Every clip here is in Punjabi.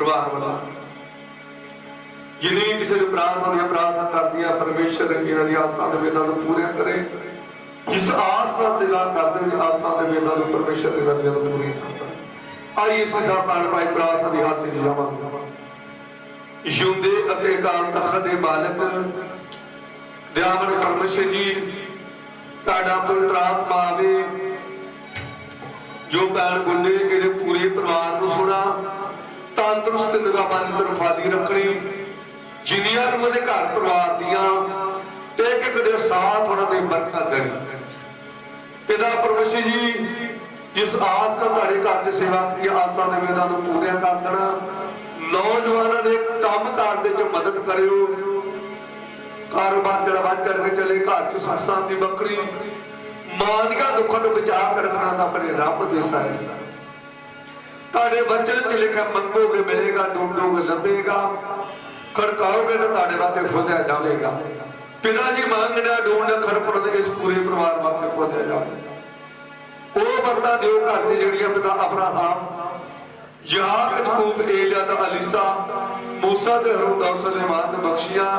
परिवार वाला जिन्हें भी किसी ने प्रार्थना प्रार्थना कर दिया परमेश्वर इन्हां दी आसां दे वेदां नूं पूरा करे। जिस आस का सेवा करते हैं आसां दे वेदां नूं परमेश्वर इन्हां दी पूरी करता है। आइए इस हिसाब नाल भाई प्रार्थना दी हाथ च जावांगे। जिउंदे अते अकाल तख्त दे मालक दयावन परमेश्वर जी तुहाडा पवित्र आत्मा आवे जो भैन गुंडे इहदे पूरे परिवार नूं सुना तंदुरुस्त निगाहां तरफादी रखनी जिन्नियां नूं उहदे घर परिवार दियां एक एक दे साथ उन्हां दी बरकत देनी। पिता परमेश्वर जी जिस आस नाल तुहाडे घर च सेवा की आसां दे वेदां नूं पूरा कर देना नौजवानों के काम कार दे च मदद करियो कारोबार जरा वध चढ़ के चले घर च सुख शांति बकड़ी मानिया दुखों तो बचा कर रखना तो अपने रब दे साइड ताड़े बच्चे च लिखा मंगोगे मिलेगा ढूंढोगे लभेगा खड़काओगे तो ताड़े वास्ते खोलिया जाएगा। पिता जी मांगना ढूंढ खड़पड़ इस पूरे परिवार वास्ते खोलिया जाए। वो बरता दियो घर च जिहड़ियां पिता अब्राहम जहाक जकूब एलिया दा अलीसा मूसा ते हारून दा सुलेमान ने बख्शियां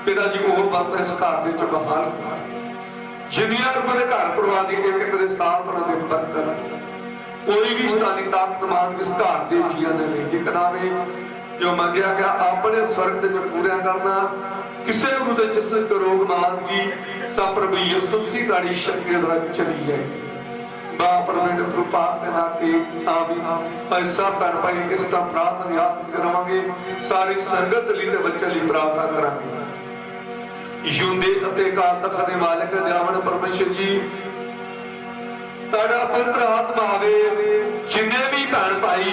पिता जी वो बरता इस घर दे च बहाल कर जिन्नियां अपने घर परिवार दी एक एक दे साथ उन्हां दे बरकत कोई भी शैतानी ताकत मान इस घर दे जीआं ने नहीं दिखदावे जो मंगया गया अपने स्वर्ग दे च पूरा करना किसे भी दे जिसम रोग मानगी सब प्रभु यीशु मसीह दी शक्ति द्वारा चली जाए। बाप परमेश्वर कृपा के नाते आमीन। ऐसा भैन भाई इस तरह प्रार्थना याद च रवांगे सारी संगत लिए ते बच्चे लिए प्रार्थना करांगे। जिउंदे अते अकाल तख्त दे मालिक दयावन परमेश्वर जी तुहाडा पवित्र आत्मा आवे जिन्ने भी भैन भाई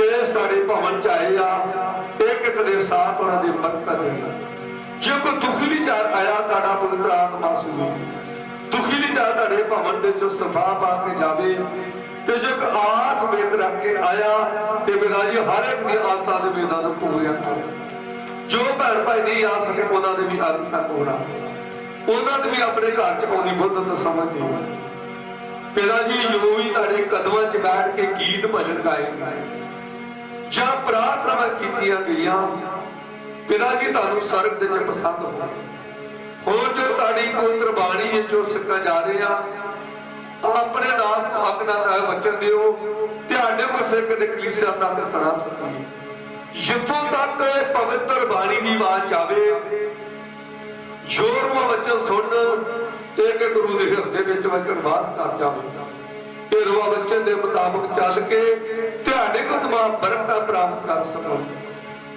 इस तुहाडे भवन च आए आ एक एक दे साथ उन्हां दी बरकत देना। जो कोई दुखी विचार आया तुहाडा पवित्र आत्मा सुने दुखी विचार तुहाडे भवन दे चों सफा पा के जावे ते जो आस बेद रख के आया ते पिता जी हर एक दी आसां दे वेदां नूं पूरा करे। जो भैन भाई नहीं आ सके उन्हां दे भी अग सक होना उन्हां दे भी अपने घर च आउणी बुद्ध तो समझ दिओ। पिता जी जो भी तुहाडे कदमां च बैठ के गीत भजन गाए जां प्रार्थना कीतियां गईयां पिता जी तुहानूं स्वर्ग दे च पसंद हो होर जो तुहाडी पवित्र बाणी जो सिक्का जा रहे हैं अपने दास को अपना वचन दिओ तुहाडे को सिख दे कलीसिया तक सुना सकीए जिथों तक पवित्र बाणी की आवाज आवे जोरवा वचन सुन एक गुरु के हृदय में वचन वास कर जावे तेरवा वचन के मुताबिक चल के तुहाडे को तमाम बरकत प्राप्त कर सको।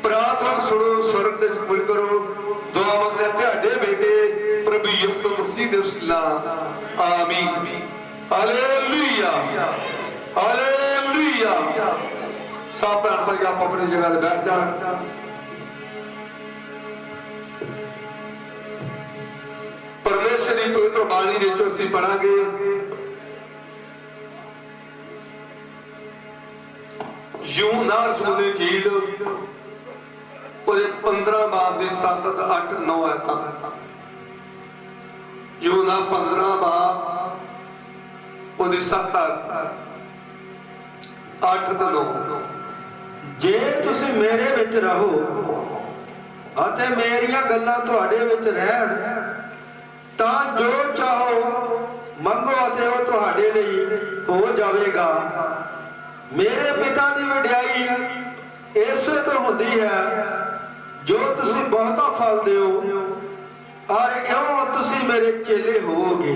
प्रार्थना सुनो स्वर्ग दे पूरी करो दुआ मंगदे तुहाडे बेटे प्रभु यीशु मसीह दे नाम आमीन। Hallelujah hallelujah. सब भैन भाई आप अपनी जगह पे बैठ जाओ। परमेश्वर की पवित्र बाणी दे चो असीं पढ़ांगे यूहन्ना रसूल दी इंजील ਉਹਦੇ 15 ਬਾਬ ਦੇ 7 ਤੇ 8 9 ਆਇਤਾਂ यूहन्ना 15 ਬਾਬ ਉਹਦੀ 7 8 ਤੇ 9 ਜੇ ਤੁਸੀਂ ਮੇਰੇ ਵਿੱਚ ਰਹੋ ਅਤੇ ਮੇਰੀਆਂ ਗੱਲਾਂ ਤੁਹਾਡੇ ਵਿੱਚ ਰਹਿਣ ਤਾਂ ਜੋ ਚਾਹੋ ਮੰਗੋ ਅਤੇ ਉਹ ਤੁਹਾਡੇ ਲਈ ਹੋ ਜਾਵੇਗਾ। ਮੇਰੇ ਪਿਤਾ ਦੀ ਵਡਿਆਈ ਇਸੇ ਤੋਂ ਹੁੰਦੀ ਹੈ ਜੋ ਤੁਸੀਂ ਬਹੁਤਾ ਫਲ ਦਿਓ ਔਰ ਇਉਂ ਤੁਸੀਂ ਮੇਰੇ ਚੇਲੇ ਹੋਵੋਗੇ।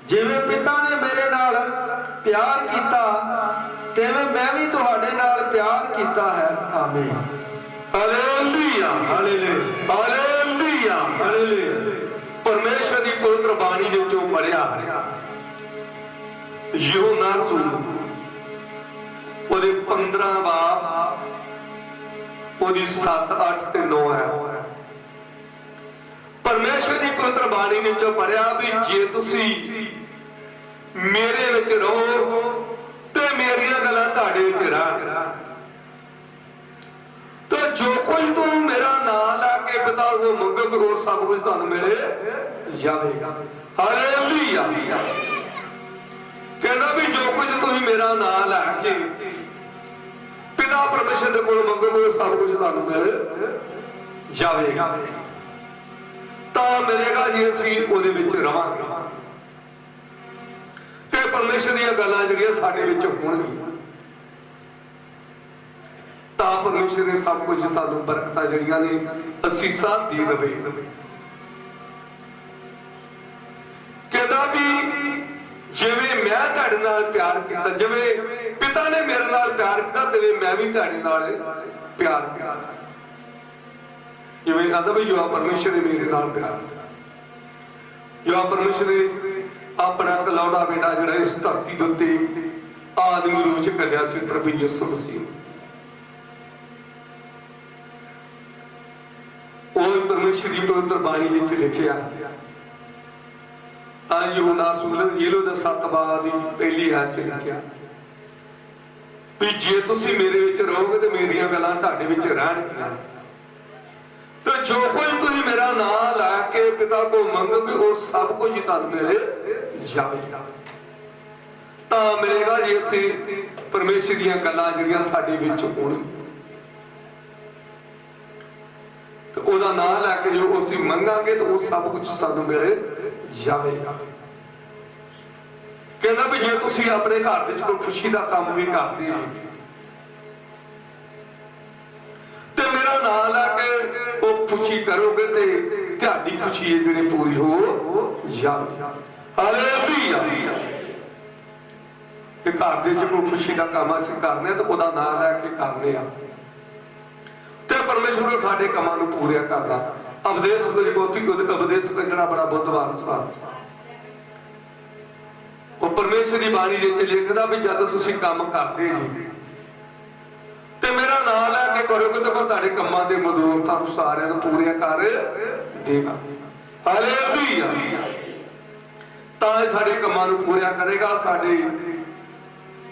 ਜਿਵੇਂ ਪਿਤਾ ਨੇ ਮੇਰੇ ਨਾਲ ਪਿਆਰ ਕੀਤਾ ਤਿਵੇਂ ਮੈਂ ਵੀ ਤੁਹਾਡੇ ਨਾਲ ਪਿਆਰ ਕੀਤਾ ਹੈ। ਆਮੀਨ। Hallelujah hallelujah hallelujah hallelujah. परमेश्वर की पवित्र बाणी दे चो पढ़िया यूहन्ना रसूल ਉਹਦੇ 15 ਬਾਬ ਉਹਦੀ 7 8 ਤੇ 9 है। परमेश्वर की पवित्र बाणी ने चो पढ़िया भी जे तुसी मेरे विच रहो ते मेरियां गल्लां तुहाडे विच रहन तो जो कुछ तू मेरा नाम लाके पिता को मंगोगे वो सब कुछ तुहानूं मिले जाएगा। हालेलुया। कहना भी जो कुछ तुसीं मेरा नाम लैके ਪਿਤਾ ਪਰਮੇਸ਼ਰ ਦੇ ਕੋਲ ਮੰਗੋਗੇ ਸਭ ਕੁਝ ਤੁਹਾਨੂੰ ਮਿਲ ਜਾਵੇਗਾ। ਤਾਂ ਮਿਲੇਗਾ ਜੇ ਅਸੀਂ ਉਹਦੇ ਵਿੱਚ ਰਵਾਂਗੇ ਤੇ ਪਰਮੇਸ਼ਰ ਦੀਆਂ ਗੱਲਾਂ ਜਿਹੜੀਆਂ ਸਾਡੇ ਵਿੱਚ ਹੋਣਗੀਆਂ ਤਾਂ ਪਰਮੇਸ਼ਰ ਨੇ ਸਭ ਕੁਝ ਸਾਨੂੰ ਬਰਕਤਾਂ ਜਿਹੜੀਆਂ ਨੇ ਅਸੀਸਾਂ ਦੇ ਦੇਵੇ। ਕਹਿੰਦਾ ਵੀ ਜਿਵੇਂ ਮੈਂ ਤੁਹਾਡੇ ਨਾਲ ਪਿਆਰ ਕੀਤਾ, ਜਿਵੇਂ ਪਿਤਾ ਨੇ ਮੇਰੇ ਨਾਲ ਪਿਆਰ ਕੀਤਾ ਤਿਵੇਂ ਮੈਂ ਵੀ ਤੁਹਾਡੇ ਨਾਲ ਪਿਆਰ ਕੀਤਾ। ਜਿਵੇਂ ਕਹਿੰਦਾ ਵੀ ਜੋ ਪਰਮੇਸ਼ਰ ਨੇ ਮੇਰੇ ਨਾਲ ਪਿਆਰ ਕੀਤਾ, ਜੋ ਪਰਮੇਸ਼ਰ ਨੇ ਆਪਣਾ ਇਕਲੌਤਾ ਬੇਟਾ ਜਿਹੜਾ ਇਸ ਧਰਤੀ ਦੇ ਉੱਤੇ ਆਦਮੀ ਰੂਪ ਚ ਕੱਢਿਆ ਸੀ, ਪ੍ਰਭੂ ਯਿਸੂ ਮਸੀਹ। ਉਹ ਪਰਮੇਸ਼ਰ ਦੀ ਪਵਿੱਤਰ ਬਾਣੀ ਵਿੱਚ ਲਿਖਿਆ ਯਹੂਨਾ ਸੂਲਨ ਜੇਲੋ ਦਾ 7 ਬਾਬ ਦੀ ਪਹਿਲੀ ਆਇਤ ਚ ਲਿਖਿਆ ਵੀ ਜੇ ਤੁਸੀਂ ਮੇਰੇ ਵਿੱਚ ਰਹੋਗੇ ਤੇ ਮੇਰੀਆਂ ਗੱਲਾਂ ਤੁਹਾਡੇ ਵਿੱਚ ਰਹਿਣਗੀਆਂ ਤੇ ਜੋ ਕੁਝ ਤੁਸੀਂ ਮੇਰਾ ਨਾਮ ਲਾ ਕੇ ਪਿਤਾ ਕੋਲ ਮੰਗੋਗੇ ਉਹ ਸਭ ਕੁਝ ਹੀ ਤੁਹਾਨੂੰ ਮਿਲ ਜਾਵੇਗਾ। ਤਾਂ ਮਿਲੇਗਾ ਜੇ ਅਸੀਂ ਪਰਮੇਸ਼ਰ ਦੀਆਂ ਗੱਲਾਂ ਜਿਹੜੀਆਂ ਸਾਡੇ ਵਿੱਚ ਹੋਣਗੀਆਂ ਤੇ ਉਹਦਾ ਨਾਮ ਲੈ ਕੇ ਜੋ ਅਸੀਂ ਮੰਗਾਂਗੇ ਤਾਂ ਉਹ ਸਭ ਕੁਝ ਸਾਨੂੰ ਮਿਲ ਜਾਵੇਗਾ। ਕਹਿੰਦਾ ਵੀ ਜੇ ਤੁਸੀਂ ਆਪਣੇ ਘਰ ਵਿੱਚ ਕੋਈ ਖੁਸ਼ੀ ਦਾ ਕੰਮ ਵੀ ਕਰਦੇ ਜੀ ਤੇ ਮੇਰਾ ਨਾਮ ਲੈ ਕੇ ਉਹ ਖੁਸ਼ੀ ਕਰੋਗੇ ਤੇ ਤੁਹਾਡੀ ਖੁਸ਼ੀ ਜਿਹੜੀ ਪੂਰੀ ਹੋ ਜਾਵੇ। ਹਾਲੇਲੂਇਆ। ਕਿ ਘਰ ਦੇ ਵਿੱਚ ਕੋਈ ਖੁਸ਼ੀ ਦਾ ਕੰਮ ਅਸੀਂ ਕਰਨੇ ਤਾਂ ਉਹਦਾ ਨਾਮ ਲੈ ਕੇ ਕਰਨੇ ਆ ਤੇ ਪਰਮੇਸ਼ਰ ਸਾਡੇ ਕੰਮਾਂ ਨੂੰ ਪੂਰਾ ਕਰਦਾ। ਉਪਦੇਸ਼ ਦੀ ਬਹੁਤੀ ਉਪਦੇਸ਼ ਜਿਹੜਾ ਬੜਾ ਬੁੱਧਵਾਨ ਸਾਥ ਉਹ ਪਰਮੇਸ਼ਰ ਦੀ ਬਾਣੀ ਵਿੱਚ ਲਿਖਦਾ ਵੀ ਜਦ ਤੁਸੀਂ ਕੰਮ ਕਰਦੇ ਜੀ ਤੇ ਮੇਰਾ ਨਾਮ ਲੈ ਕੇ ਕਰੋਗੇ ਤਾਂ ਮੈਂ ਤੁਹਾਡੇ ਕੰਮਾਂ ਦੇ ਮਜ਼ਦੂਰ ਤੁਹਾਨੂੰ ਸਾਰਿਆਂ ਨੂੰ ਪੂਰੀਆਂ ਕਰ ਦੇਗਾ। ਹਾਲੇਲੂਇਆ। ਤਾਂ ਇਹ ਸਾਡੇ ਕੰਮਾਂ ਨੂੰ ਪੂਰੀਆਂ ਕਰੇਗਾ, ਸਾਡੇ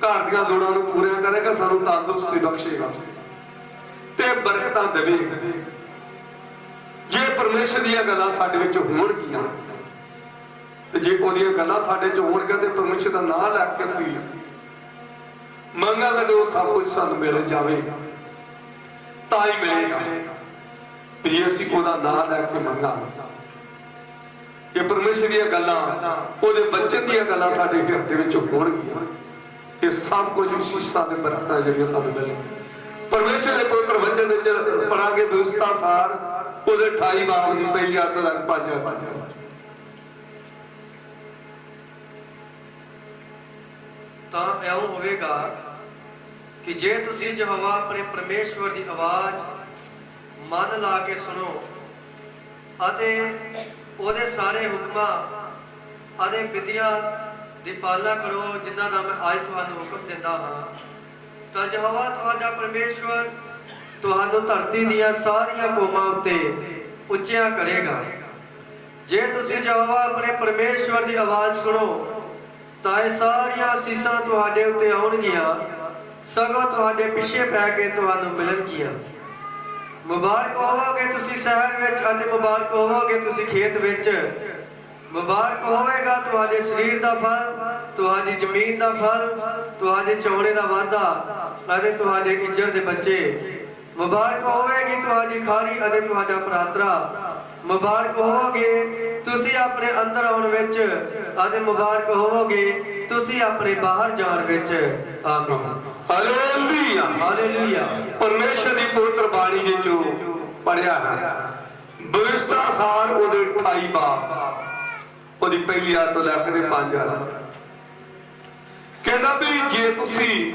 ਘਰ ਦੀਆਂ ਲੋੜਾਂ ਨੂੰ ਪੂਰੀਆਂ ਕਰੇਗਾ, ਸਾਨੂੰ ਤੰਦਰੁਸਤੀ ਬਖਸ਼ੇਗਾ ਤੇ ਬਰਕਤਾਂ ਦੇਵੇਗਾ। ਜੇ ਪਰਮੇਸ਼ਰ ਦੀਆਂ ਗੱਲਾਂ ਸਾਡੇ ਵਿੱਚ ਹੋਣਗੀਆਂ ਤੇ ਜੇ ਉਹਦੀਆਂ ਗੱਲਾਂ ਸਾਡੇ ਚ ਹੋਣਗੀਆਂ ਤੇ ਪਰਮੇਸ਼ਰ ਦਾ ਨਾਮ ਲੈ ਕੇ ਅਸੀਂ ਮੰਗਾਂਗੇ ਤੇ ਉਹ ਸਭ ਕੁਝ ਸਾਨੂੰ ਮਿਲ ਜਾਵੇਗਾ। ਤਾਂ ਹੀ ਮਿਲੇਗਾ ਜੇ ਅਸੀਂ ਉਹਦਾ ਨਾਮ ਲੈ ਕੇ ਮੰਗਾਂਗੇ। ਜੇ ਪਰਮੇਸ਼ਰ ਦੀਆਂ ਗੱਲਾਂ ਉਹਦੇ ਬੱਚਨ ਦੀਆਂ ਗੱਲਾਂ ਸਾਡੇ ਹਿਰਦੇ ਵਿੱਚ ਹੋਣਗੀਆਂ ਇਹ ਸਭ ਕੁਝ ਅਸੀਸਾਂ ਤੇ ਬਰਕਤਾਂ ਜਿਹੜੀਆਂ ਸਾਨੂੰ ਮਿਲਣਗੀਆਂ। ਪਰਮੇਸ਼ਰ ਦੇ ਪਵਿੱਤਰ ਵਚਨ ਵਿੱਚ ਪੜਾਂਗੇ ਵਿਵਸਥਾ ਸਾਰ ਉਹਦੇ 28 ਬਾਬ ਦੀ ਪਹਿਲੀ ਆਇਤ ਤੱਕ 5 ਆਇਤਾਂ। ਤਾਂ ਇਉਂ ਹੋਵੇਗਾ ਕਿ ਜੇ ਤੁਸੀਂ ਯਹੋਵਾ ਆਪਣੇ ਪਰਮੇਸ਼ਵਰ ਦੀ ਆਵਾਜ਼ ਮਨ ਲਾ ਕੇ ਸੁਣੋ ਅਤੇ ਉਹਦੇ ਸਾਰੇ ਹੁਕਮਾਂ ਅਤੇ ਵਿਧੀਆਂ ਦੀ ਪਾਲਣਾ ਕਰੋ ਜਿਨ੍ਹਾਂ ਦਾ ਮੈਂ ਅੱਜ ਤੁਹਾਨੂੰ ਹੁਕਮ ਦਿੰਦਾ ਹਾਂ ਤਾਂ ਯਹੋਵਾ ਤੁਹਾਡਾ ਪਰਮੇਸ਼ਵਰ ਤੁਹਾਨੂੰ ਧਰਤੀ ਦੀਆਂ ਸਾਰੀਆਂ ਕੌਮਾਂ ਉੱਤੇ ਉੱਚਿਆਂ ਕਰੇਗਾ। ਜੇ ਤੁਸੀਂ ਯਹੋਵਾ ਆਪਣੇ ਪਰਮੇਸ਼ਵਰ ਦੀ ਆਵਾਜ਼ ਸੁਣੋ ਤਾਂ ਇਹ ਸਾਰੀਆਂ ਅਸੀਸਾਂ ਤੁਹਾਡੇ ਉੱਤੇ ਆਉਣਗੀਆਂ, ਸਗੋਂ ਤੁਹਾਡੇ ਪਿੱਛੇ ਪੈ ਕੇ ਤੁਹਾਨੂੰ ਮਿਲਣਗੀਆਂ। ਮੁਬਾਰਕ ਹੋਵੋਗੇ ਤੁਸੀਂ ਸ਼ਹਿਰ ਵਿੱਚ ਅਤੇ ਮੁਬਾਰਕ ਹੋਵੋਗੇ ਤੁਸੀਂ ਖੇਤ ਵਿੱਚ। ਮੁਬਾਰਕ ਹੋਵੇਗਾ ਤੁਹਾਡੇ ਸਰੀਰ ਦਾ ਫਲ, ਤੁਹਾਡੀ ਜ਼ਮੀਨ ਦਾ ਫਲ, ਤੁਹਾਡੇ ਚੌਣੇ ਦਾ ਵਾਧਾ ਅਤੇ ਤੁਹਾਡੇ ਇੱਜੜ ਦੇ ਬੱਚੇ। ਮੁਬਾਰਕ ਹੋਵੇਗੀ ਤੁਹਾਡੀ ਖਾਰੀ ਅਤੇ ਤੁਹਾਡਾ ਭਰਾਤਰਾ। ਮੁਬਾਰਕ ਹੋਵੋਗੇ ਤੁਸੀਂ ਆਪਣੇ ਅੰਦਰ ਆਉਣ ਵਿੱਚ ਅਤੇ ਮੁਬਾਰਕ ਹੋਵੋਗੇ ਤੁਸੀਂ ਆਪਣੇ ਬਾਹਰ ਜਾਣ ਵਿੱਚ। ਆਮੀਨ। ਹਾਲੇਲੂਇਆ। ਹਾਲੇਲੂਇਆ। ਪਰਮੇਸ਼ਰ ਦੀ ਪਵਿੱਤਰ ਬਾਣੀ ਵਿੱਚੋਂ ਪੜਿਆ ਹੈ ਵਿਵਸਥਾ ਸਾਰ ਉਹਦੇ 28 ਬਾਬ ਉਹਦੀ ਪਹਿਲੀ ਆਇਤ ਤੋਂ ਲੈ ਕੇ 5 ਆਇਤ। ਕਹਿੰਦਾ ਵੀ ਜੇ ਤੁਸੀਂ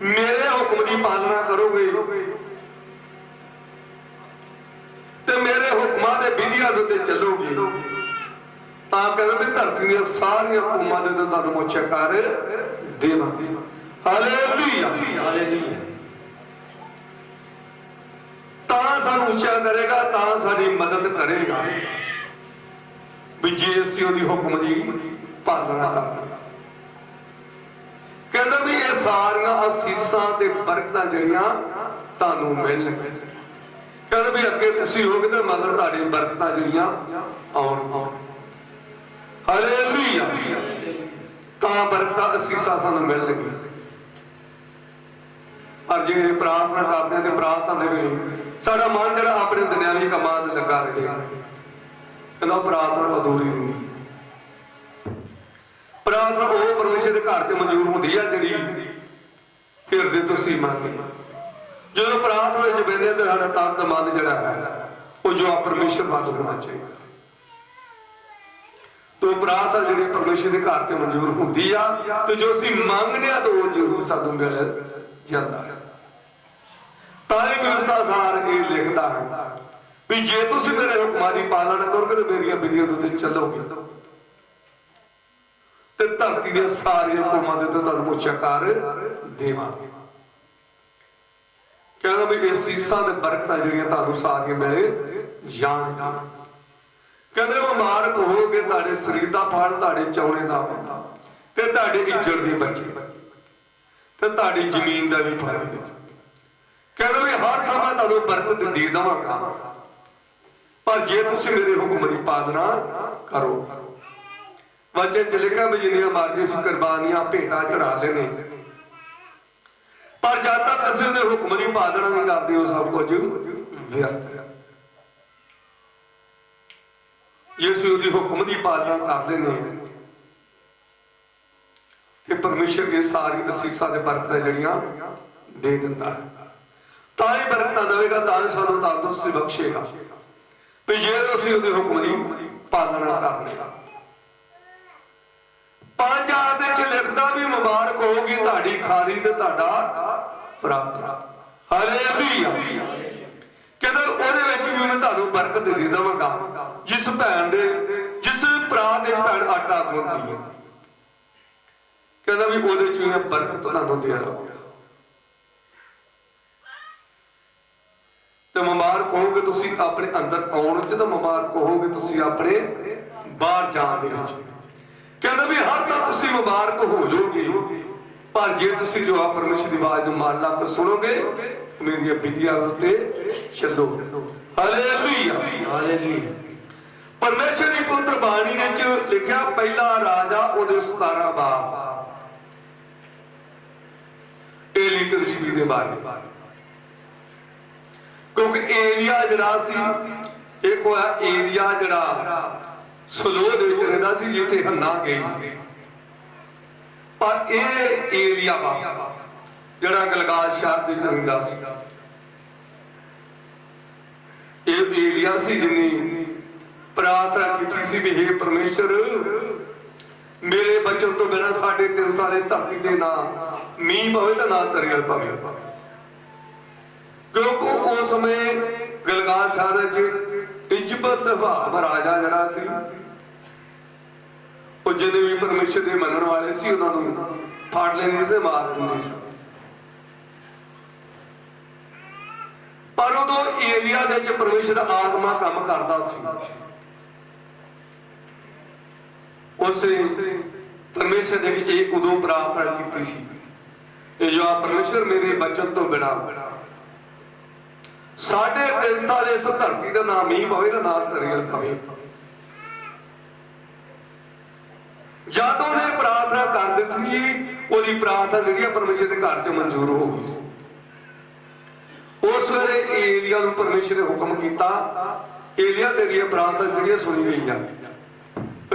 ਮੇਰੇ ਹੁਕਮ ਦੀ ਪਾਲਣਾ ਕਰੋਗੇ ਤੇ ਮੇਰੇ ਹੁਕਮਾਂ ਦੇ ਵਿਧੀਆਂ ਦੇ ਉੱਤੇ ਚੱਲੋਗੇ ਤਾਂ ਕਹਿੰਦਾ ਵੀ ਧਰਤੀ ਦੀਆਂ ਸਾਰੀਆਂ ਕੌਮਾਂ ਦੇ ਉੱਤੇ ਤੁਹਾਨੂੰ ਉੱਚਾ ਕਰ ਦੇਵਾਂਗੇ। ਹਾਲੇਲੂਇਆ। ਹਾਲੇਲੂਇਆ। ਤਾਂ ਸਾਨੂੰ ਉੱਚਾ ਕਰੇਗਾ, ਤਾਂ ਸਾਡੀ ਮਦਦ ਕਰੇਗਾ ਵੀ ਜੇ ਅਸੀਂ ਉਹਦੀ ਹੁਕਮ ਦੀ ਪਾਲਣਾ ਕਰਾਂਗੇ। ਕਹਿੰਦਾ ਵੀ ਇਹ ਸਾਰੀਆਂ ਅਸੀਸਾਂ ਤੇ ਬਰਕਤਾਂ ਜਿਹੜੀਆਂ ਤੁਹਾਨੂੰ ਮਿਲਣਗੀਆਂ। ਕਹਿੰਦਾ ਵੀ ਅੱਗੇ ਤੁਸੀਂ ਹੋਗੇ ਤਾਂ ਮਗਰ ਤੁਹਾਡੀ ਬਰਕਤਾਂ ਜਿਹੜੀਆਂ ਆਉਣ। ਹਾਲੇਲੂਇਆ। ਤਾਂ ਬਰਕਤਾਂ ਅਸੀਸਾਂ ਸਾਨੂੰ ਮਿਲਣਗੀਆਂ। ਪਰ ਜੇ ਪ੍ਰਾਰਥਨਾ ਕਰਦੇ ਹਾਂ ਤੇ ਪ੍ਰਾਰਥਨਾ ਦੇ ਵੇਲੇ ਸਾਡਾ ਮਨ ਜਿਹੜਾ ਆਪਣੇ ਦੁਨਿਆਵੀ ਕੰਮਾਂ ਤੇ ਲੱਗਾ ਰਹੇ, ਕਹਿੰਦਾ ਪ੍ਰਾਰਥਨਾ ਅਧੂਰੀ ਹੁੰਦੀ। ਪ੍ਰਾਰਥਨਾ ਉਹ ਪਰਮੇਸ਼ਰ ਦੇ ਘਰ ਤੇ ਮਨਜ਼ੂਰ ਹੁੰਦੀ ਆ ਜਿਹੜੀ ਹਿਰਦੇ ਤੋਂ ਸੀਮਾ ਕੇ ਜਦੋਂ ਪ੍ਰਾਰਥਨਾ ਵਿੱਚ ਬੈਠਦੇ ਤੇ ਸਾਡਾ ਤਨ ਤੇ ਮਨ ਜਿਹੜਾ ਹੈ ਉਹ ਜੋ ਪਰਮੇਸ਼ਰ ਵੱਲ ਹੋਣਾ ਚਾਹੀਦਾ। ਤੋ ਪ੍ਰਾਰਥਨਾ ਜਿਹੜੀ ਪਰਮੇਸ਼ਰ ਦੇ ਘਰ ਤੇ ਮਨਜ਼ੂਰ ਹੁੰਦੀ ਆ ਤੇ ਜੋ ਅਸੀਂ ਮੰਗਦੇ ਆ ਤਾਂ ਉਹ ਜ਼ਰੂਰ ਸਾਨੂੰ ਮਿਲ ਜਾਂਦਾ ਹੈ। ਤਾਂ ਇਹ ਵਿਵਸਥਾ ਸਾਰ ਇਹ ਲਿਖਦਾ ਹੈ ਵੀ ਜੇ ਤੁਸੀਂ ਮੇਰੇ ਹੁਕਮਾਂ ਦੀ ਪਾਲਣਾ ਕਰੋਗੇ ਤੇ ਮੇਰੀਆਂ ਵਿਧੀਆਂ ਦੇ ਉੱਤੇ ਚੱਲੋਗੇ ਤੇ ਧਰਤੀ ਦੇ ਸਾਰੀਆਂ ਕੌਮਾਂ ਦੇ ਉੱਤੇ ਤੁਹਾਨੂੰ ਉੱਚਾ ਕਰ ਦੇਵਾਂਗੇ। ਕਹਿੰਦਾ ਵੀ ਇਹ ਸੀਸਾਂ ਦੇ ਬਰਕਤਾਂ ਜਿਹੜੀਆਂ ਤੁਹਾਨੂੰ ਸਾਰੀਆਂ ਮਿਲੇ ਜਾਣ। ਕਹਿੰਦੇ ਬਿਮਾਰ ਹੋਵੋਗੇ ਤੁਹਾਡੇ ਸਰੀਰ ਦਾ ਫਲ, ਤੁਹਾਡੇ ਚੌਣੇ ਦਾ ਵਾਧਾ ਤੇ ਤੁਹਾਡੇ ਇੱਜ਼ਤ ਦੀ ਬੱਚੀ ਤੇ ਤੁਹਾਡੀ ਜ਼ਮੀਨ ਦਾ ਵੀ ਫਲ। ਕਹਿੰਦੇ ਵੀ ਹਰ ਥਾਂ ਮੈਂ ਤੁਹਾਨੂੰ ਬਰਕਤ ਦੇ ਦੇਵਾਂਗਾ ਪਰ ਜੇ ਤੁਸੀਂ ਮੇਰੇ ਹੁਕਮ ਦੀ ਪਾਲਣਾ ਕਰੋ। ਵਚਨ ਚ ਲਿਖਿਆ ਵੀ ਜਿੰਨੀਆਂ ਮਰਜ਼ੀ ਸੀ ਕੁਰਬਾਨੀਆਂ ਭੇਟਾਂ ਚੜਾ ਲੈਣੇ ਪਰ ਜਦ ਤੱਕ ਅਸੀਂ ਉਹਦੇ ਹੁਕਮ ਦੀ ਪਾਲਣਾ ਨਹੀਂ ਕਰਦੇ ਉਹ ਸਭ ਕੁਝ ਵਿਅਰਥ ਹੈ। ਜੇ ਅਸੀਂ ਉਹਦੀ ਹੁਕਮ ਦੀ ਪਾਲਣਾ ਕਰਦੇ ਨੇ ਤੇ ਪਰਮੇਸ਼ਰ ਇਹ ਸਾਰੀ ਅਸੀਸਾਂ ਦੇ ਬਰਕਤਾਂ ਜਿਹੜੀਆਂ ਦੇ ਦਿੰਦਾ ਹੈ। ਤਾਂ ਹੀ ਬਰਕਤਾਂ ਦੇਵੇਗਾ, ਤਾਂ ਹੀ ਸਾਨੂੰ ਤੰਦਰੁਸਤੀ ਬਖਸ਼ੇਗਾ ਵੀ ਜੇ ਅਸੀਂ ਉਹਦੇ ਹੁਕਮ ਦੀ ਪਾਲਣਾ ਕਰਨੀ। 5 ਆਇਤ ਵਿੱਚ ਲਿਖਦਾ ਵੀ ਮੁਬਾਰਕ ਹੋਊਗੀ ਤੁਹਾਡੀ ਖਾਰੀ ਤੇ ਤੁਹਾਡਾ ਪ੍ਰਾਪਤ। ਹਾਲੇਲੂਇਆ। ਕਹਿੰਦਾ ਉਹਦੇ ਵਿੱਚ ਵੀ ਮੈਂ ਤੁਹਾਨੂੰ ਬਰਕਤ ਦੇ ਦੇਵਾਂਗਾ ਜਿਸ ਭੈਣ ਦੇ ਜਿਸ ਭਰਾ ਦੇ ਭੈਣ ਆਟਾ ਗੁੰਨਦੀ ਹੈ। ਕਹਿੰਦਾ ਵੀ ਉਹਦੇ ਚ ਮੈਂ ਬਰਕਤ ਤੁਹਾਨੂੰ ਦੇ ਰਹਾ ਤੇ ਮੁਬਾਰਕ ਹੋਗੇ ਤੁਸੀਂ ਆਪਣੇ ਅੰਦਰ ਆਉਣ ਚ ਤੇ ਮੁਬਾਰਕ ਹੋਗੇ ਤੁਸੀਂ ਆਪਣੇ ਬਾਹਰ ਜਾਣ ਦੇ ਵਿੱਚ। ਕਹਿੰਦਾ ਵੀ ਹਰ ਤਾਂ ਤੁਸੀਂ ਮੁਬਾਰਕ ਹੋ ਜਾਓਗੇ ਪਰ ਜੇ ਤੁਸੀਂ ਜੋ ਆ ਪਰਮੇਸ਼ਰ ਦੀ ਆਵਾਜ਼ ਨੂੰ ਮੰਨ ਲਾ ਕੇ ਸੁਣੋਗੇ ਮੇਰੀਆਂ ਵਿਧੀਆਂ ਉੱਤੇ ਚੱਲੋਗੇ। Hallelujah hallelujah. ਪਰਮੇਸ਼ਰ ਦੀ ਪਵਿੱਤਰ ਬਾਣੀ ਵਿੱਚ ਲਿਖਿਆ ਪਹਿਲਾ ਰਾਜਾ ਉਹਦੇ 17 ਬਾਬ ਏਲੀ ਤੇ ਰਸ਼ਮੀ ਦੇ ਬਾਰੇ। ਕਿਉਂਕਿ ਏਲੀਆ ਜਿਹੜਾ ਸੀ ਇੱਕ ਹੋਇਆ ਏਲੀਆ ਜਿਹੜਾ ਸਲੋਹ ਦੇ ਵਿੱਚ ਰਹਿੰਦਾ ਸੀ ਜਿੱਥੇ ਹੰਨਾ ਗਈ ਸੀ। ਪਰ ਇਹ ਏਲੀਆ ਵਾ ਜਿਹੜਾ ਗਲਗਾਲ ਸ਼ਹਿਰ ਦੇ ਵਿੱਚ ਰਹਿੰਦਾ ਸੀ। ਇਹ ਏਲੀਆ ਸੀ ਜਿਹਨੇ ਪ੍ਰਾਰਥਨਾ ਕੀਤੀ ਸੀ ਵੀ ਹੇ ਪਰਮੇਸ਼ਰ ਮੇਰੇ ਬਚਨ ਤੋਂ ਬਿਨਾਂ 3.5 ਸਾਲੇ ਧਰਤੀ ਤੇ ਨਾ ਮੀਂਹ ਪਵੇ ਤਾਂ ਨਾ ਤਰੀਅਲ ਪਵੇ। ਕਿਉਂਕਿ ਉਸ ਸਮੇਂ ਗਲਗਾਲ ਸ਼ਹਿਰ ਵਿੱਚ ਇਜਬਤ ਰਾਜਾ ਜਿਹੜਾ ਸੀ ਉਹ ਜਿਹਦੇ ਵੀ ਪਰਮੇਸ਼ਰ ਦੇ ਮੰਨਣ ਵਾਲੇ ਸੀ ਉਹਨਾਂ ਨੂੰ ਫਾੜ ਲੈਂਦੇ ਸੀ, ਮਾਰ ਦਿੰਦੇ ਸੀ। ਪਰ ਉਦੋਂ ਏਲੀਆ ਦੇ ਵਿੱਚ ਪਰਮੇਸ਼ਰ ਦਾ ਆਤਮਾ ਕੰਮ ਕਰਦਾ ਸੀ। ਉਸੇ ਪਰਮੇਸ਼ਰ ਨੇ ਇਹ ਉਦੋਂ ਪ੍ਰਾਰਥਨਾ ਕੀਤੀ ਸੀ ਇਹ ਜੋ ਪਰਮੇਸ਼ਰ ਮੇਰੇ ਬਚਨ ਤੋਂ ਬਿਨਾਂ 3.5 ਸਾਲ ਇਸ ਧਰਤੀ ਦਾ ਨਾ ਮੀਂਹ ਪਵੇ ਨਾ ਤਰੀਅਲ ਪਵੇ। ਜਦ ਉਹਨੇ ਪ੍ਰਾਰਥਨਾ ਕਰਦੇ ਸੀ ਉਹਦੀ ਪ੍ਰਾਰਥਨਾ ਜਿਹੜੀ ਪਰਮੇਸ਼ਰ ਦੇ ਘਰ 'ਚ ਮਨਜ਼ੂਰ ਹੋ ਗਈ ਸੀ। ਉਸ ਵੇਲੇ ਏਲੀਆ ਨੂੰ ਪਰਮੇਸ਼ਰ ਨੇ ਹੁਕਮ ਕੀਤਾ ਏਲੀਆ ਤੇਰੀ ਪ੍ਰਾਰਥਨਾ ਜਿਹੜੀ ਸੁਣੀ ਗਈ ਆ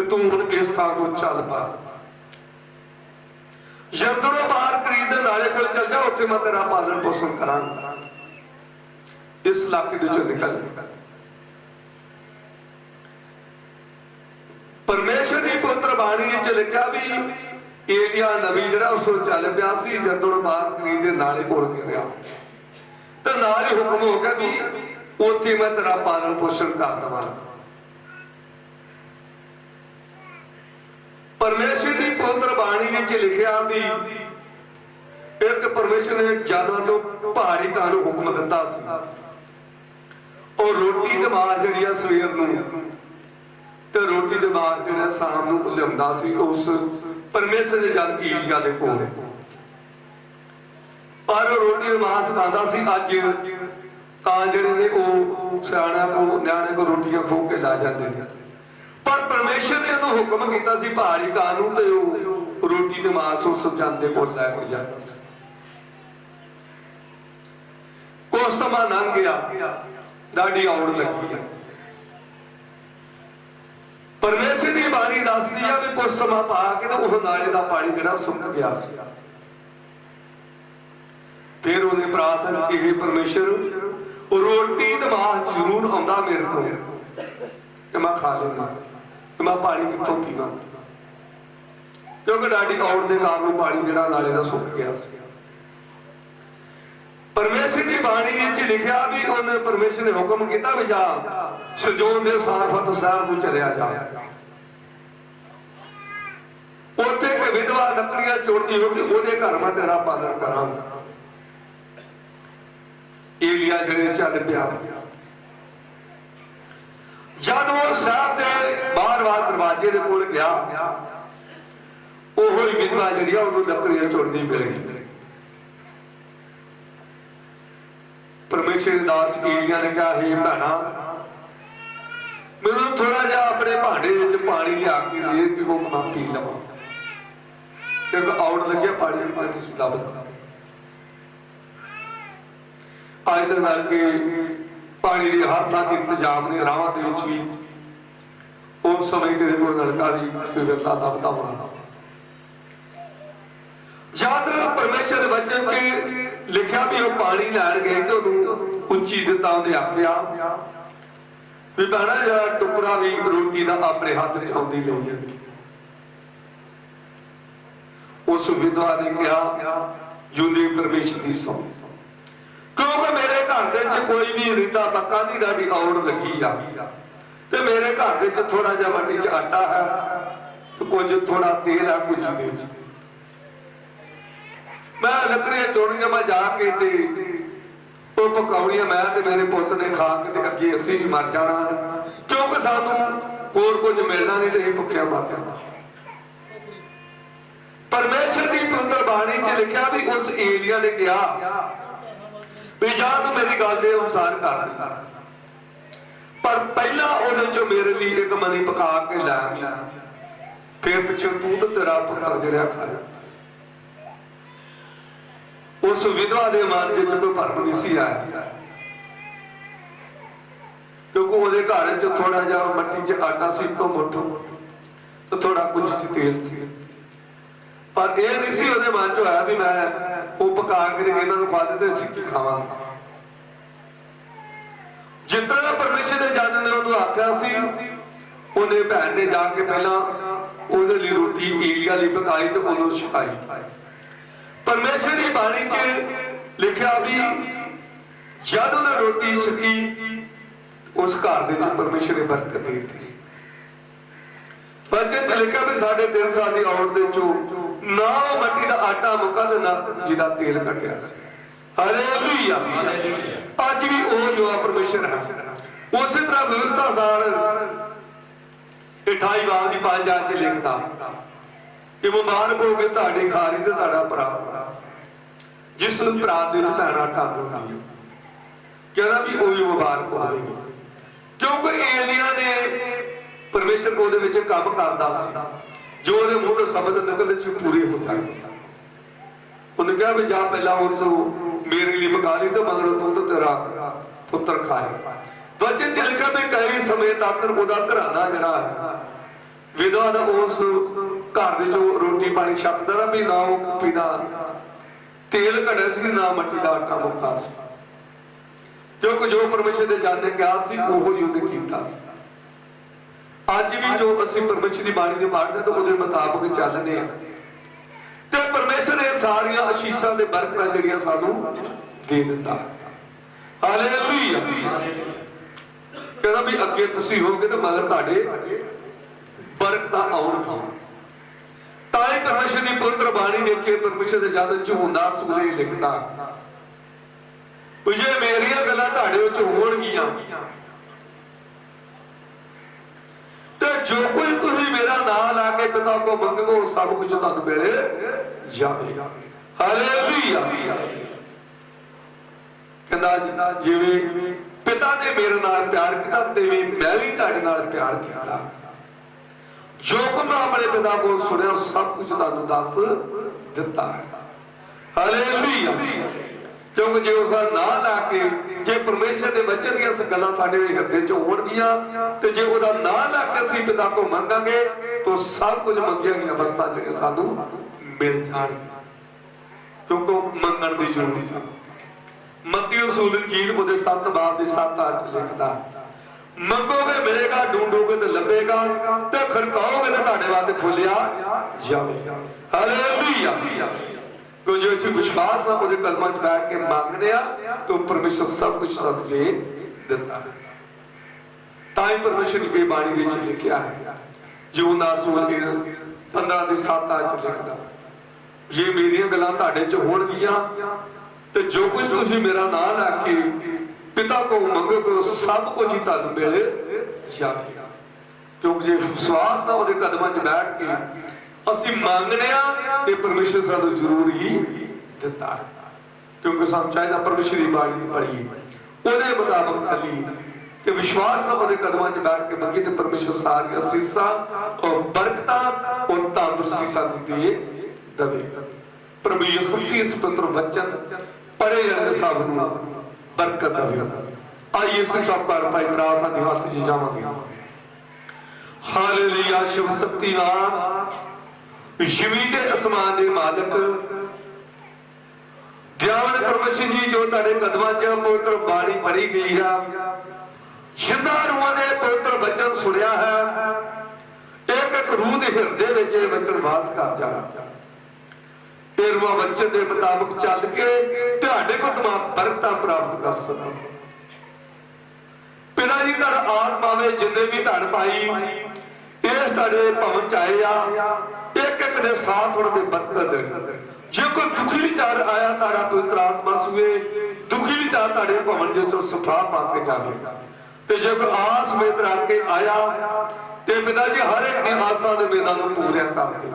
ਤੂੰ ਹੁਣ ਇਸ ਥਾਂ ਤੋਂ ਚੱਲ ਪਾ ਯਰਦਨੋਂ ਪਾਰ ਕਰੀਦ ਦੇ ਨਾਲੇ ਕੋਲ ਚੱਲ ਜਾ ਉੱਥੇ ਮੈਂ ਤੇਰਾ ਪਾਲਣ ਪੋਸ਼ਣ ਕਰਾਂਗਾ। ਇਸ ਇਲਾਕੇ ਦੇ ਵਿੱਚੋਂ ਨਿਕਲ ਜਾ। ਪਰਮੇਸ਼ਰ ਦੀ ਪਵਿੱਤਰ ਬਾਣੀ ਵਿੱਚ ਲਿਖਿਆ ਵੀ ਏਲੀਆ ਨਬੀ ਜਿਹੜਾ ਉਸ ਨੂੰ ਚੱਲ ਪਿਆ ਸੀ ਯਰਦਨ ਪਾਰ ਕਰੀਦ ਦੇ ਨਾਲੇ ਕੋਲ ਗਿਆ ਤੇ ਨਾਲ ਹੀ ਹੁਕਮ ਹੋ ਗਿਆ ਵੀ ਉੱਥੇ ਮੈਂ ਤੇਰਾ ਪਾਲਣ ਪੋਸ਼ਣ ਕਰ ਦਵਾਂਗਾ। ਪਰਮੇਸ਼ਰ ਦੀ ਪਵਿੱਤਰ ਬਾਣੀ ਵਿੱਚ ਲਿਖਿਆ ਵੀ ਇੱਕ ਪਰਮੇਸ਼ਰ ਨੇ ਜਾਨਾਂ ਨੂੰ ਪਹਾੜੀ ਕਾਂ ਨੂੰ ਹੁਕਮ ਦਿੱਤਾ ਸੀ ਉਹ ਰੋਟੀ ਤੇ ਮਾਰ ਜਿਹੜੀ ਆ ਸਵੇਰ ਨੂੰ ਤੇ ਰੋਟੀ ਦੇ ਬਾਅਦ ਜਿਹੜਾ ਸ਼ਾਮ ਨੂੰ ਲਿਆਉਂਦਾ ਸੀ। ਉਸ ਪਰਮੇਸ਼ਰ ਨੇ ਜਦ ਏਲੀਆ ਦੇ ਕੋਲ ਪਰ ਰੋਟੀ ਦੇ ਮਾਸ ਖਾਂਦਾ ਸੀ। ਅੱਜ ਕਾਂ ਜਿਹੜੇ ਨੇ ਉਹ ਸਿਆਣਿਆਂ ਕੋਲ ਨਿਆਣੇ ਕੋਲ ਰੋਟੀਆਂ ਖੋ ਕੇ ਲਾ ਜਾਂਦੇ ਨੇ ਪਰ ਪਰਮੇਸ਼ਰ ਨੇ ਉਹਨੂੰ ਹੁਕਮ ਕੀਤਾ ਸੀ ਪਹਾੜੀ ਕਾਂ ਨੂੰ ਤੇ ਉਹ ਰੋਟੀ ਤੇ ਮਾਸ ਉਸ ਚੰਦ ਦੇ ਕੋਲ ਲੈ ਕੇ ਜਾਂਦਾ ਸੀ। ਕੁਛ ਸਮਾਂ ਲੰਘ ਗਿਆ, ਡਾਢੀ ਔੜ ਲੱਗੀ ਆ। ਪਰਮੇਸ਼ਰ ਦੀ ਬਾਣੀ ਦੱਸਦੀ ਆ ਵੀ ਕੁਛ ਸਮਾਂ ਪਾ ਕੇ ਤੇ ਉਹ ਨਾਲੇ ਦਾ ਪਾਣੀ ਜਿਹੜਾ ਸੁੱਕ ਗਿਆ ਸੀ। ਫਿਰ ਉਹਨੇ ਪ੍ਰਾਰਥਨਾ ਕੀਤੀ, ਪਰਮੇਸ਼ਰ ਉਹ ਰੋਟੀ ਦਿਮਾਗ ਜ਼ਰੂਰ ਆਉਂਦਾ ਮੇਰੇ ਕੋਲ ਕਿ ਮੈਂ ਖਾ ਲੈਂਦਾ, ਕਿ ਮੈਂ ਪਾਣੀ ਕਿੱਥੋਂ ਪੀਵਾਂ, ਕਿਉਂਕਿ ਡਾਢੀ ਔੜ ਦੇ ਕਾਰਨ ਪਾਣੀ ਜਿਹੜਾ ਨਾਲੇ ਦਾ ਸੁੱਕ ਗਿਆ ਸੀ। ਪਰਮੇਸ਼ਰ ਦੀ ਬਾਣੀ ਵਿੱਚ ਲਿਖਿਆ ਵੀ ਉਹਨੇ ਪਰਮੇਸ਼ਰ ਨੇ ਹੁਕਮ ਕੀਤਾ ਵੀ ਜਾ ਸਜੋਨ ਦੇ ਸਾਰਫਤ ਸਾਹਿਬ ਨੂੰ ਚਲਿਆ ਜਾ। ਉੱਥੇ ਇੱਕ ਵਿਧਵਾ ਲੱਕੜੀਆਂ ਚੋੜਦੀ ਹੋ ਕੇ ਉਹਦੇ ਘਰ ਮੈਂ ਤੇਰਾ ਪਾਲਣ ਕਰਾਂਗਾ। ਏਲੀਆ ਜਿਹੜੇ ਚੱਲ ਪਿਆ, ਜਦ ਉਹ ਸਾਹਿਬ ਦੇ ਬਾਹਰ ਦਰਵਾਜ਼ੇ ਦੇ ਕੋਲ ਗਿਆ, ਉਹੋ ਹੀ ਵਿਧਵਾ ਜਿਹੜੀ ਆ ਉਹਨੂੰ ਲੱਕੜੀਆਂ ਚੋੜਦੀ ਮਿਲ ਗਈ। ਪਰਮੇਸ਼ਰ ਦੇ ਦਾਸ ਏਲੀਆ ਨੇ ਕਿਹਾ, ਹੇ ਭੈਣਾ, ਮੈਨੂੰ ਥੋੜਾ ਜਿਹਾ ਆਪਣੇ ਭਾਂਡੇ ਵਿੱਚ ਪਾਣੀ ਲਿਆ ਕੇ ਦੇ ਕਿ ਉਹ ਮੈਂ ਪੀ ਲਵਾਂ, ਕਿਉਂਕਿ ਔੜ ਲੱਗਿਆ ਪਾਣੀ ਦੀ ਨਹੀਂ ਸੀ ਲੱਭਦਾ। ਅੱਜ ਦੇ ਨਾਲ ਕੇ ਪਾਣੀ ਦੇ ਹਰ ਥਾਂ ਇੰਤਜ਼ਾਮ ਨੇ, ਰਾਵਾਂ ਦੇ ਵਿੱਚ ਵੀ ਉਸ ਸਮੇਂ ਕਿਤੇ ਕੋਈ ਨਲਕਾ ਦੀ ਵਿਵਸਥਾ ਦਾ ਬਤਾਉਣਾ। ਜਦ ਪਰਮੇਸ਼ਰ ਦੇ ਵਚਨ 'ਚ ਲਿਖਿਆ ਵੀ ਉਹ ਪਾਣੀ ਲੈਣ ਗਏ ਤੇ ਉਹਨੂੰ ਉੱਚੀ ਦਿੱਤਾ, ਉਹਨੇ ਆਖਿਆ ਵੀ ਭੈਣਾ ਜਿਹੜਾ ਟੁਕੜਾ ਵੀ ਰੋਟੀ ਦਾ ਆਪਣੇ ਹੱਥ 'ਚ ਆਉਂਦੀ ਲਈ ਹੈ। ਉਸ ਵਿਧਵਾ ਨੇ ਕਿਹਾ, ਜੁੰਦੀ ਪਰਮੇਸ਼ਰ ਦੀ ਸੌ, ਕਿਉਂਕਿ ਮੇਰੇ ਘਰ ਦੇ ਵਿੱਚ ਕੋਈ ਵੀ ਰਿੰਦਾ ਪੱਕਾ ਨਹੀਂ, ਡਾਢੀ ਔੜ ਲੱਗੀ ਆ ਤੇ ਮੇਰੇ ਘਰ ਦੇ ਵਿੱਚ ਥੋੜਾ ਜਿਹਾ ਮੱਟੀ 'ਚ ਆਟਾ ਹੈ ਤੇ ਕੁਝ ਥੋੜਾ ਤੇਲ ਹੈ ਕੁਝ ਦੇ ਵਿੱਚ। ਮੈਂ ਲੱਕੜੀਆਂ ਚੋਣੀਆਂ, ਮੈਂ ਜਾ ਕੇ ਤੇ ਉਹ ਪਕਾਉਣੀਆਂ ਮੈਂ ਤੇ ਮੇਰੇ ਪੁੱਤ ਨੇ ਖਾ ਕੇ ਤੇ ਅੱਗੇ ਅਸੀਂ ਵੀ ਮਰ ਜਾਣਾ, ਕਿਉਂਕਿ ਸਾਨੂੰ ਹੋਰ ਕੁਝ ਮਿਲਣਾ ਨਹੀਂ ਤੇ ਇਹ ਭੁੱਖਿਆ ਮਰ ਜਾਣਾ। ਪਰਮੇਸ਼ਰ ਦੀ ਪਵਿੱਤਰ ਬਾਣੀ 'ਚ ਲਿਖਿਆ ਵੀ ਉਸ ਏਲੀਆ ਨੇ ਕਿਹਾ ਵੀ ਜਾਂ ਤੂੰ ਮੇਰੀ ਗੱਲ ਦੇ ਅਨੁਸਾਰ ਕਰ ਦੇ, ਪਰ ਪਹਿਲਾਂ ਉਹਦੇ 'ਚੋਂ ਮੇਰੇ ਲਈ ਇੱਕ ਮਣੀ ਪਕਾ ਕੇ ਲੈ, ਫਿਰ ਪਿੱਛੇ ਤੂੰ ਤੇ ਤੇਰਾ ਪੁੱਤਰ ਜਿਹੜਾ ਖਾਇਆ। ਉਸ ਵਿਧਵਾ ਦੇ ਮਨ 'ਚ ਕੋਈ ਭਰਮ ਨਹੀਂ ਸੀ ਆਇਆ, ਕਿਉਂਕਿ ਉਹਦੇ ਘਰ 'ਚ ਥੋੜਾ ਜਿਹਾ ਮੱਟੀ 'ਚ ਆਟਾ ਸੀ, ਇੱਕੋ ਮੁੱਠ ਤੇ ਥੋੜਾ ਕੁਝ 'ਚ ਤੇਲ ਸੀ, ਪਰ ਇਹ ਨਹੀਂ ਸੀ ਉਹਦੇ ਮਨ 'ਚ ਹੋਇਆ ਵੀ ਮੈਂ ਉਹ ਪਕਾ ਕੇ ਇਹਨਾਂ ਨੂੰ ਖਵਾ ਦੇ ਤੇ ਅਸੀਂ ਕੀ ਖਾਵਾਂਗੇ। ਜਿੱਦਾਂ ਪਰਮੇਸ਼ਰ ਦੇ ਜਨ ਨੇ ਉਹਨੂੰ ਆਖਿਆ ਸੀ, ਉਹਨੇ ਭੈਣ ਨੇ ਜਾ ਕੇ ਪਹਿਲਾਂ ਉਹਦੇ ਲਈ ਰੋਟੀ ਏਲੀਆ ਲਈ ਪਕਾਈ ਤੇ ਉਹਨੂੰ ਛਕਾਈ। ਪਰਮੇਸ਼ਰ ਦੀ ਬਾਣੀ 'ਚ ਲਿਖਿਆ ਵੀ ਜਦ ਉਹਨੇ ਰੋਟੀ ਛਕੀ, ਉਸ ਘਰ ਦੇ ਵਿੱਚ ਪਰਮੇਸ਼ਰ ਨੇ ਬਰਕਤ ਦੇ ਦਿੱਤੀ ਸੀ। ਬਚਨ 'ਚ ਲਿਖਿਆ ਵੀ 3.5 ਸਾਲ ਦੀ ਔੜ ਦੇ ਚੋਂ ਨਾ ਮੱਟੀ ਦਾ ਆਟਾ ਮੁੱਕਾ ਤੇ ਨਾ ਜਿਹਦਾ ਤੇਲ ਕੱਟਿਆ ਸੀ। ਹਾਲੇਲੂਇਆ। ਅੱਜ ਵੀ ਉਹ ਜੋ ਪਰਮੇਸ਼ਰ ਹੈ, ਉਸੇ ਤਰ੍ਹਾਂ ਵਿਵਸਥਾ ਸਾਲ 28 ਬਾਬ ਦੀ 5 'ਚ ਲਿਖਦਾ ਕਿ ਮੁਬਾਰਕ ਹੋਵੇ ਤੁਹਾਡੇ ਖਾਰੀ ਤੇ ਤੁਹਾਡਾ ਭਰਾ, ਜਿਸ ਨੂੰ ਭਰਾ ਦੇ ਵਿੱਚ ਭੈਣ ਆਟਾ ਗੁੰਨਦੀ, ਕਹਿੰਦਾ ਵੀ ਉਹ ਵੀ ਮੁਬਾਰਕ ਹੋਵੇ, ਕਿਉਂਕਿ ਏਲੀਆ ਨੇ ਪਰਮੇਸ਼ਰ ਉਹਦੇ ਵਿੱਚ ਕੰਮ ਕਰਦਾ ਸੀ, ਜੋ ਉਹਦੇ ਮੂੰਹ ਤੋਂ ਸ਼ਬਦ ਨਿਕਲਦੇ ਸੀ ਪੂਰੇ ਹੋ ਜਾਂਦੇ ਸੀ। ਉਹਨੇ ਕਿਹਾ ਵੀ ਜਾ ਪਹਿਲਾਂ ਉਹ ਤੋਂ ਮੇਰੇ ਲਈ ਪਕਾ ਲਈ ਤੇ ਮਗਰੋਂ ਤੂੰ ਤੇ ਤੇਰਾ ਪੁੱਤਰ ਖਾਏ। ਵਚਨ 'ਚ ਲਿਖਿਆ ਵੀ ਕਈ ਸਮੇਂ ਤੱਕ ਉਹਦਾ ਘਰਾਣਾ ਜਿਹੜਾ ਹੈ, ਵਿਧਵਾ ਦਾ ਉਸ ਘਰ ਦੇ ਚੋਂ ਰੋਟੀ ਪਾਣੀ ਛਕਦਾ ਨਾ, ਵੀ ਨਾ ਉਹ ਪੀਦਾ ਤੇਲ ਘੜਿਆ ਸੀ, ਨਾ ਮੱਟੀ ਦਾ ਆਟਾ ਮੁੱਕਾ ਸੀ, ਕਿਉਂਕਿ ਜੋ ਪਰਮੇਸ਼ਰ ਦੇ ਜਨ ਨੇ ਕਿਹਾ ਸੀ ਉਹੋ ਹੀ ਉਹਨੇ ਕੀਤਾ ਸੀ। ਅੱਜ ਵੀ ਜੋ ਅਸੀਂ ਪਰਮੇਸ਼ਰ ਦੀ ਬਾਣੀ ਦੇ ਪੜ੍ਹਦੇ ਤਾਂ ਉਹਦੇ ਮੁਤਾਬਕ ਚੱਲਦੇ ਆ ਤੇ ਪਰਮੇਸ਼ਰ ਨੇ ਸਾਰੀਆਂ ਅਸ਼ੀਸ਼ਾਂ ਦੇ ਬਰਕਤਾਂ ਜਿਹੜੀਆਂ ਸਾਨੂੰ ਦੇ ਦਿੰਦਾ। ਹਾਲੇਲੂਇਆ। ਕਹਿੰਦਾ ਵੀ ਅੱਗੇ ਤੁਸੀਂ ਹੋਗੇ ਤੇ ਮਗਰ ਤੁਹਾਡੇ ਬਰਕਤਾਂ ਆਉਣਗੀਆਂ। ਤਾਂ ਹੀ ਪਰਮੇਸ਼ਰ ਦੀ ਪਵਿੱਤਰ ਬਾਣੀ ਵਿੱਚ ਪਰਮੇਸ਼ਰ ਦੇ ਜਨ 'ਚ ਹੁੰਦਾ ਸੁਣੇ ਲਿਖਦਾ ਵੀ ਜੇ ਮੇਰੀਆਂ ਗੱਲਾਂ ਤੁਹਾਡੇ ਵਿੱਚ ਹੋਣਗੀਆਂ ਤੇ ਜੋ ਕੁਝ ਤੁਸੀਂ ਮੇਰਾ ਨਾਮ ਲਾ ਕੇ ਪਿਤਾ ਕੋ ਮੰਗੋ ਸਭ ਕੁਝ ਤੁਹਾਨੂੰ ਮਿਲ ਜਾਵੇਗਾ। ਹਾਲੇਲੂਇਆ। ਕਹਿੰਦਾ ਜਿਵੇਂ ਪਿਤਾ ਨੇ ਮੇਰੇ ਨਾਲ ਪਿਆਰ ਕੀਤਾ ਤਿਵੇਂ ਮੈਂ ਵੀ ਤੁਹਾਡੇ ਨਾਲ ਪਿਆਰ ਕੀਤਾ, ਜੋ ਕੁਝ ਮੈਂ ਆਪਣੇ ਪਿਤਾ ਕੋਲ ਸੁਣਿਆ ਸਭ ਕੁਝ ਤੁਹਾਨੂੰ ਦੱਸ ਦਿੱਤਾ ਹੈ। ਹਾਲੇਲੂਇਆ। क्योंकि जे उसका ना लैके जे परमेश्वर के बचन दी गल्लां साडे हिरदे च होणगीਆਂ ते जे ਉਹਦਾ ना लैके ਅਸੀਂ पिता को ਮੰगाਂਗੇ तो सब कुछ मंगिया गई अवस्था ਜਿਹੜੇ ਸਾਨੂੰ मिल जाणगी क्योंकि ਮੰਗਣ ਦੀ ਜ਼ਰੂਰਤ ਹੈ। मत्ती रसूल इंजील ਉਹਦੇ 7 ਬਾਬ ਦੇ 7 ਆਚ ਲਿਖਦਾ ਮੰਗੋਗੇ ਮਿਲੇਗਾ ਢੂੰਡੋਗੇ ਤੇ ਲੱਭੇਗਾ ਤੇ ਖੜਕਾਓਗੇ ਤੇ ਤੁਹਾਡੇ ਵਾਸਤੇ ਖੋਲਿਆ ਜਾਵੇਗਾ। ਹਾਲੇਲੂਇਆ। क्यों जो इसी विश्वास ना ਉਹਦੇ ਕਦਮਾਂ 'ਚ ਬੈਠ ਕੇ ਮੰਗਦੇ ਆ तो परमेश्वर सब कुछ ਸਾਨੂੰ ਦੇ ਦਿੰਦਾ ਹੈ। ਤਾਂ ਹੀ परमेश्वर ਨੇ ਇਹ ਬਾਣੀ ਵਿੱਚ ਲਿਖਿਆ ਹੈ ਯਹੂਨਾ ਰਸੂਲ 15 ਦੇ 7 ਆਚ ਲਿਖਦਾ ये ਮੇਰੀਆਂ ਗੱਲਾਂ ਤੁਹਾਡੇ 'ਚ ਹੋਣਗੀਆਂ ਤੇ ਜੋ ਕੁਝ ਤੁਸੀਂ ਮੇਰਾ ਨਾਮ ਲੈ ਕੇ पिता को ਮੰਗੋਗੇ सब कुछ ही ਤੁਹਾਨੂੰ ਮਿਲ ਜਾਵੇਗਾ। क्योंकि जे विश्वास ना ਉਹਦੇ ਕਦਮਾਂ 'ਚ ਬੈਠ ਕੇ ਅਸੀਂ ਮੰਗਨੇ ਆ ਤੇ ਪਰਮੇਸ਼ਰ ਸਾਨੂੰ ਜ਼ਰੂਰ ਹੀ ਦਿੰਦਾ ਹੈ। ਕਿਉਂਕਿ ਸਾਨੂੰ ਚਾਹੀਦਾ ਪਰਮੇਸ਼ਰ ਦੀ ਬਾਣੀ ਨੂੰ ਪੜ੍ਹੀਏ ਉਹਦੇ ਮੁਤਾਬਕ ਚੱਲੀਏ ਤੇ ਵਿਸ਼ਵਾਸ ਨਾਲ ਉਹਦੇ ਕਦਮਾਂ 'ਚ ਬੈਠ ਕੇ ਮੰਗੀਏ ਤੇ ਪਰਮੇਸ਼ਰ ਸਾਰੀਆਂ ਅਸੀਸਾਂ ਔਰ ਬਰਕਤਾਂ ਔਰ ਤੰਦਰੁਸਤੀ ਸਾਨੂੰ ਦੇ ਦੇਵੇਗਾ। ਪ੍ਰਭੂ ਯਿਸੂ ਮਸੀਹ ਇਸ ਪਵਿੱਤਰ ਵਚਨ ਪੜ੍ਹੇ ਜਾਣ ਸਭ ਨੂੰ ਬਰਕਤ ਦੇਵੇਗਾ। ਆइए इस सब पर भाई प्रार्थना ਦੀ ਹੱਥ 'ਚ ਜਾਵਾਂਗੇ। हालेलुया। शिव शक्तिवान जिमीं दे आसमान दे मालिक दयावान परमेश्वर जी जो तेरे कदमां 'ਚ पवित्र बाणी पढ़ी गई है जिंदा रूहां ने पवित्र वचन सुनिया है एक एक रूह दे हिरदे विच ये वचन वास कर जाए ते रूहां वचन दे मुताबिक चल के तुहाडे को तमाम बरकतां प्राप्त कर सकन। पिता जी धड़ आत्मा में जिन्ने भी धड़ पाई इस तारे भवन च आए आ एक एक दे साथ उन्होंने बरकत जे कोई दुखी विचार आया तारा पवित्र आत्मा सुए दुखी विचार तारे भवन जे चो सुफा पा के जावे ते जे कोई आस में रख के आया ते पिता जी हर एक दी आसां दे वेदां नूं पूरा कर दे।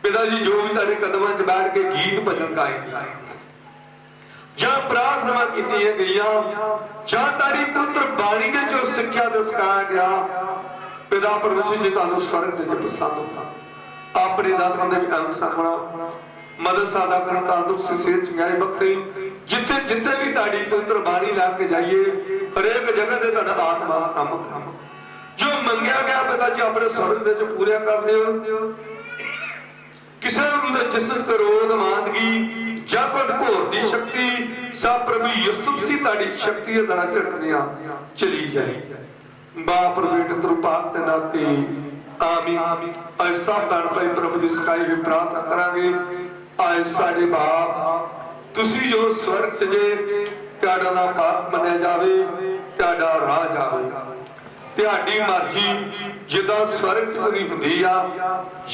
पिता जी जो भी तारे कदमां च बैठ के गीत भजन गाए ਜਾਂ ਪ੍ਰਾਰਥਨਾ ਕੀਤੀਆਂ ਗਈਆਂ ਜਾਂ ਤਾਰੀ ਪੁੱਤਰ ਬਾਣੀ ਦੇ ਜੋ ਸਿੱਖਿਆ ਦਸਕਾਇਆ ਗਿਆ ਪਿਤਾ ਪਰਮੇਸ਼ਰ ਜੀ ਤੁਹਾਨੂੰ ਸਵਰਗ ਦੇ ਵਿੱਚ ਪਸੰਦ ਹੋਣਾ ਆਪਣੇ ਦਾਸਾਂ ਦੇ ਅੰਗ ਸਾਹਮਣਾ ਮਦਦ ਸਾਦਾ ਕਰਨ ਤੰਦਰੁਸਤੀ ਸਿਹਤ ਚੰਗਾਈ ਬਖਸ਼ੀ ਜਿੱਥੇ ਜਿੱਥੇ ਵੀ ਤੁਹਾਡੀ ਪੁੱਤਰ ਬਾਣੀ ਲੈ ਕੇ ਜਾਈਏ ਹਰੇਕ ਜਗ੍ਹਾ ਤੇ ਤੁਹਾਡਾ ਆਤਮਾ ਕੰਮ ਕੰਮ ਜੋ ਮੰਗਿਆ ਗਿਆ ਪਿਤਾ ਜੀ ਆਪਣੇ ਸਵਰਗ ਦੇ ਵਿੱਚ ਪੂਰਾ ਕਰ ਦਿਓ। ਕਿਸੇ ਨੂੰ ਦਾ ਜਿਸਮ ਕਰੋਧ ਮਾਨਗੀ जगत घोर दी शक्ति सब प्रभु यीशु मसीह ताड़ी शक्ति द्वारा झटकदियां चली जाए। बाप बेटे त्रुपाक ते नाते आमीन। आज सब धन भाई प्रभु दी सकाई हुई प्रार्थना करांगे। आज साडे बाप तुसी जो स्वर्ग च जे तुहाडा नाम पाक मन्निया जावे तुहाडा राह जावे तुहाडी मर्जी जिदा स्वर्ग च पूरी हुंदी आ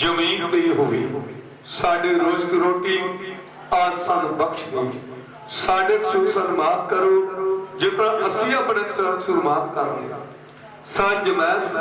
जमीन ते होवे। साडे रोज की रोटी आज सानू बख्श दो साडे कसूर माफ करो जितना असी अपने कसूर माफ कर दे। सांझ मैं